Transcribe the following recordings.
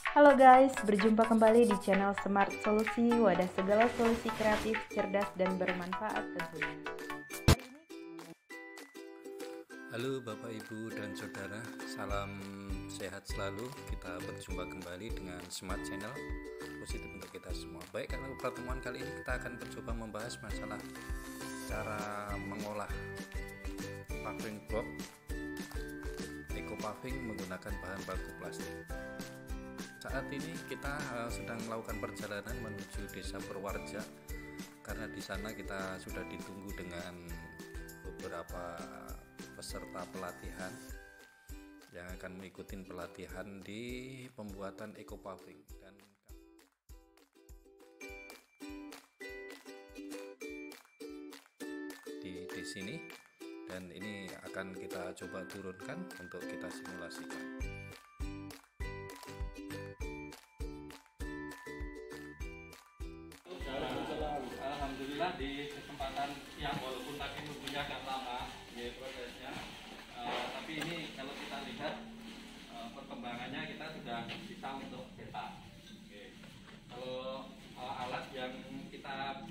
Halo guys, berjumpa kembali di channel Smart Solusi, wadah segala solusi kreatif, cerdas, dan bermanfaat tentunya. Halo Bapak Ibu dan Saudara, salam sehat selalu. Kita berjumpa kembali dengan Smart Channel, positif untuk kita semua. Baik, kalau pertemuan kali ini kita akan mencoba membahas masalah cara mengolah paving block eco paving menggunakan bahan baku plastik. Saat ini kita sedang melakukan perjalanan menuju Desa Purwarja, karena di sana kita sudah ditunggu dengan beberapa peserta pelatihan yang akan mengikuti pelatihan di pembuatan eco paving. Dan di sini, dan ini akan kita coba turunkan untuk kita simulasikan. Alhamdulillah di kesempatan yang walaupun tadi nunggunya agak lama ya prosesnya, tapi ini kalau kita lihat perkembangannya kita sudah bisa untuk cetak. Kalau alat yang kita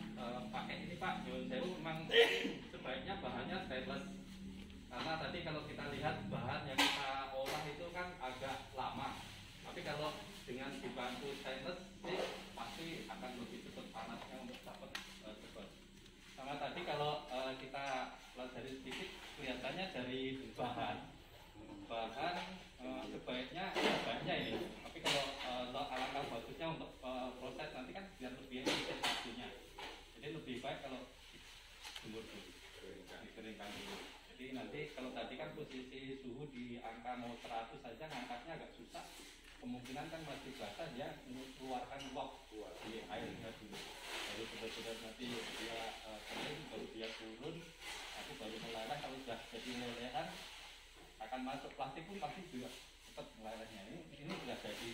pakai ini Pak Nyun Sewu memang sebaiknya bahannya stainless, karena tadi kalau kita lihat bahan yang kita olah itu kan agak lama, tapi kalau dengan dibantu stainless sih pasti akan lebih cepat panasnya untuk dapat cepat. Sama tadi kalau kita pelajari sedikit, kelihatannya dari bahan sebaiknya ini, tapi kalau alangkah bagusnya untuk proses nanti kan biar lebih efisien waktunya, jadi lebih baik kalau jemur dulu, dikeringkan dulu. Jadi nanti kalau tadi kan posisi suhu di angka mau 100 saja ngangkatnya agak susah, kemungkinan kan masih basah, dia mengeluarkan uap di airnya dulu, baru benar-benar nanti dia kering, baru dia turun, nanti baru meleleh. Kalau sudah jadi lelehan akan masuk plastik pun pasti juga cepat melelehnya. Ini sudah jadi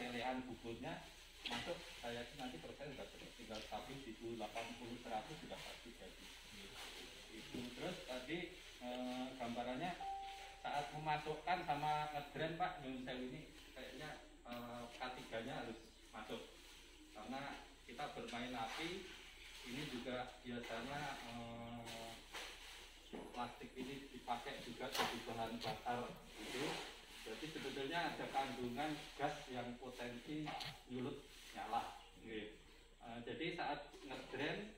lelehan buburnya masuk, kayak nanti proses sudah tinggal stabil di suhu 80-100 sudah pasti jadi itu. Terus tadi gambarannya saat memasukkan sama ngedrain Pak Nyun Sewu ini kayaknya K3-nya harus masuk, karena kita bermain api ini juga biasanya plastik ini dipakai juga jadi bahan bakar itu, jadi sebetulnya ada kandungan gas yang potensi nyulut nyala. Jadi saat ngedrain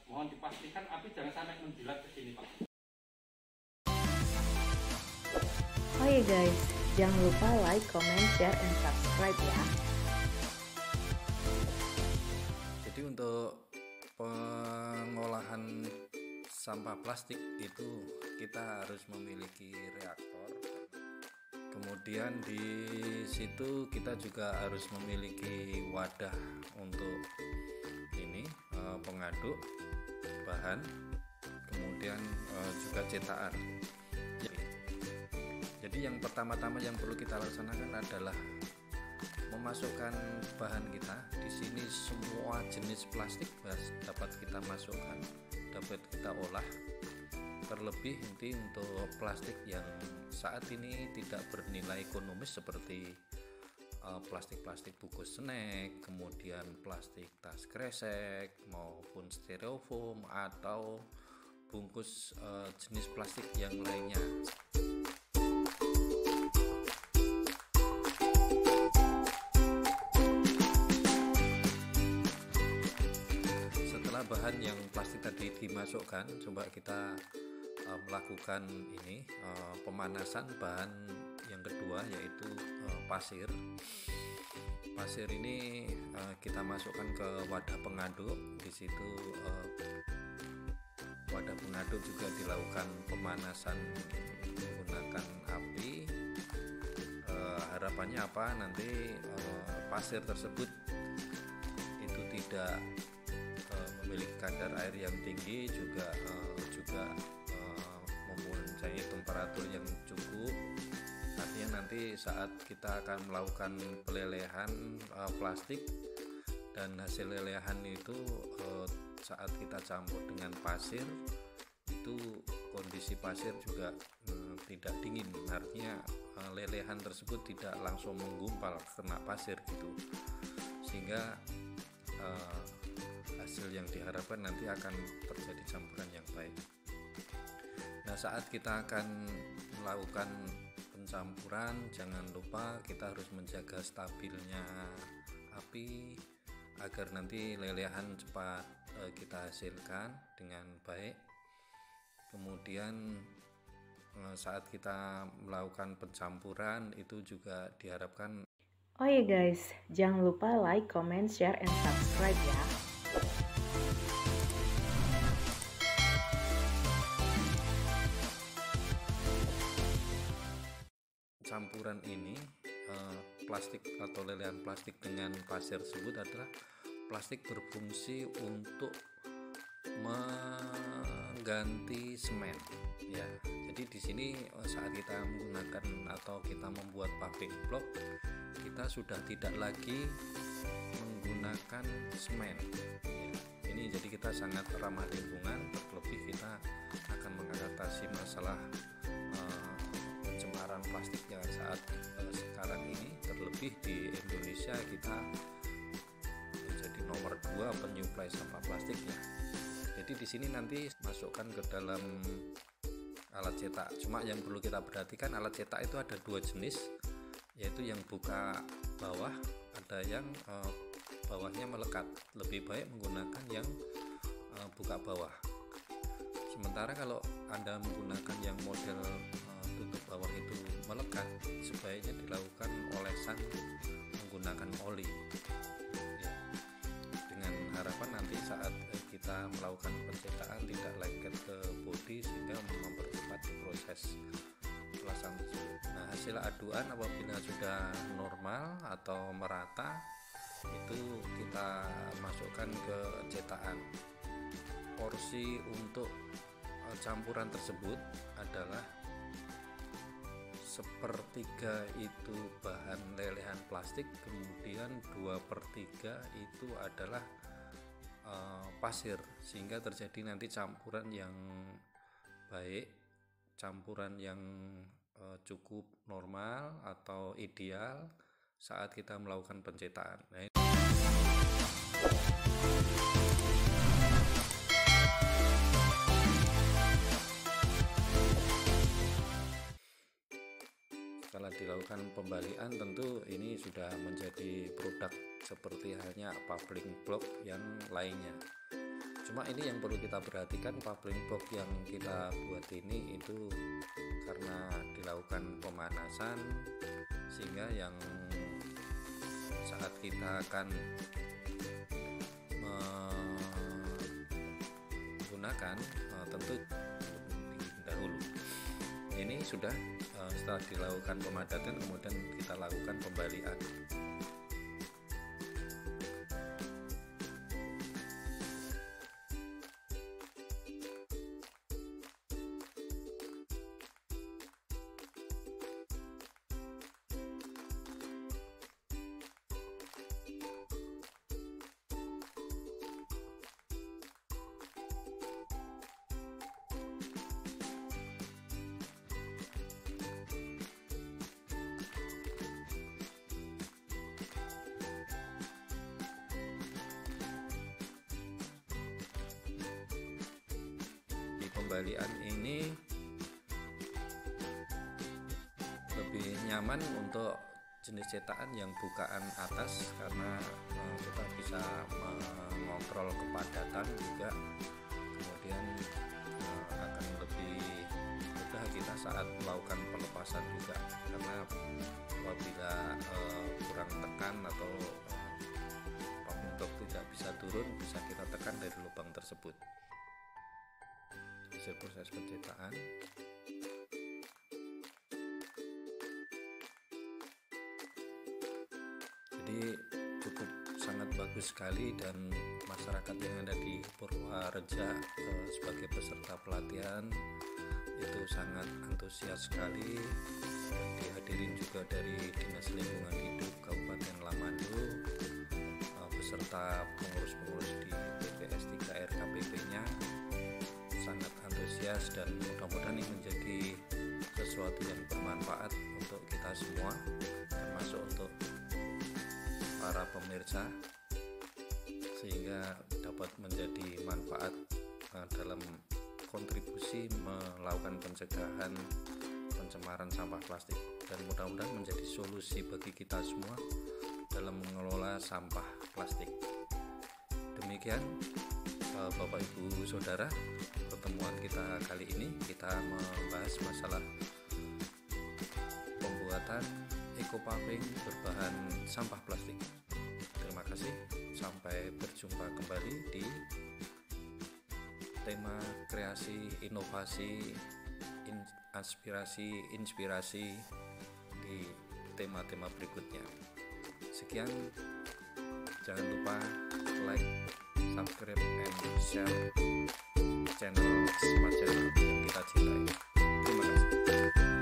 mohon dipastikan api jangan sampai menjilat ke sini Pak. Oh ya guys, jangan lupa like, comment, share, and subscribe ya. Jadi untuk pengolahan sampah plastik itu kita harus memiliki reaktor, kemudian di situ kita juga harus memiliki wadah untuk ini pengaduk bahan, kemudian juga cetakan. Jadi yang pertama-tama yang perlu kita laksanakan adalah memasukkan bahan kita. Di sini semua jenis plastik dapat kita masukkan, dapat kita olah. Terlebih nanti untuk plastik yang saat ini tidak bernilai ekonomis seperti plastik-plastik bungkus snack, kemudian plastik tas kresek maupun styrofoam atau bungkus jenis plastik yang lainnya. Bahan yang plastik tadi dimasukkan, coba kita melakukan ini pemanasan bahan yang kedua, yaitu pasir. Pasir ini kita masukkan ke wadah pengaduk. Di situ wadah pengaduk juga dilakukan pemanasan menggunakan api. Harapannya apa, nanti pasir tersebut itu tidak memiliki kadar air yang tinggi, juga mempunyai temperatur yang cukup. Artinya nanti saat kita akan melakukan pelelehan plastik dan hasil lelehan itu saat kita campur dengan pasir, itu kondisi pasir juga tidak dingin, artinya lelehan tersebut tidak langsung menggumpal kena pasir gitu, sehingga hasil yang diharapkan nanti akan terjadi campuran yang baik. Nah, saat kita akan melakukan pencampuran, jangan lupa kita harus menjaga stabilnya api agar nanti lelehan cepat kita hasilkan dengan baik. Kemudian saat kita melakukan pencampuran itu juga diharapkan. Oh ya guys, jangan lupa like, comment, share, and subscribe ya. Campuran ini plastik atau lelehan plastik dengan pasir tersebut adalah plastik berfungsi untuk mengganti semen ya. Jadi di sini saat kita menggunakan atau kita membuat paving block, kita sudah tidak lagi menggunakan semen ya. Ini jadi kita sangat ramah lingkungan, terlebih kita akan mengatasi masalah pencemaran plastik yang saat sekarang ini, terlebih di Indonesia kita menjadi nomor 2 penyuplai sampah plastik ya. Jadi di sini nanti masukkan ke dalam alat cetak. Cuma yang perlu kita perhatikan, alat cetak itu ada 2 jenis, yaitu yang buka bawah, ada yang bawahnya melekat. Lebih baik menggunakan yang buka bawah. Sementara kalau Anda menggunakan yang model tutup bawah itu melekat, sebaiknya dilakukan olesan menggunakan oli ya, dengan harapan nanti saat kita melakukan pencetakan tidak lengket ke bodi sehingga mempercepat proses pelasan tersebut. Nah, hasil aduan apabila sudah normal atau merata itu kita masukkan ke cetakan. Porsi untuk campuran tersebut adalah 1/3 itu bahan lelehan plastik, kemudian 2/3 itu adalah pasir, sehingga terjadi nanti campuran yang baik, campuran yang cukup normal atau ideal saat kita melakukan pencetakan. Nah, setelah dilakukan pembalikan, tentu ini sudah menjadi produk seperti halnya paving block yang lainnya. Cuma ini yang perlu kita perhatikan, paving block yang kita buat ini itu karena dilakukan pemanasan, sehingga yang saat kita akan menggunakan tentu dahulu. Ini sudah setelah dilakukan pemadatan, kemudian kita lakukan pembalikan. Pembalikan ini lebih nyaman untuk jenis cetakan yang bukaan atas karena kita bisa mengontrol kepadatan juga, kemudian akan lebih mudah kita saat melakukan pelepasan juga, karena apabila kurang tekan atau paving block tidak bisa turun, bisa kita tekan dari lubang tersebut. Proses pencetakan jadi cukup sangat bagus sekali, dan masyarakat yang ada di Purwareja sebagai peserta pelatihan itu sangat antusias sekali, dan dihadirin juga dari Dinas Lingkungan Hidup Kabupaten Lamando beserta pengurus-pengurus di TPS 3 RKPP-nya sangat antusias, dan mudah-mudahan ini menjadi sesuatu sesuatu yang bermanfaat untuk kita semua, termasuk untuk para pemirsa, sehingga dapat menjadi manfaat dalam kontribusi melakukan pencegahan pencemaran sampah plastik, dan mudah-mudahan menjadi solusi bagi kita semua dalam mengelola sampah plastik. Demikian Bapak Ibu Saudara, pertemuan kita kali ini kita membahas masalah pembuatan eco paving berbahan sampah plastik. Terima kasih, sampai berjumpa kembali di tema kreasi, inovasi, inspirasi di tema-tema berikutnya. Sekian, jangan lupa like, subscribe, and share channel Smart Channel yang kita cintai. Terima kasih.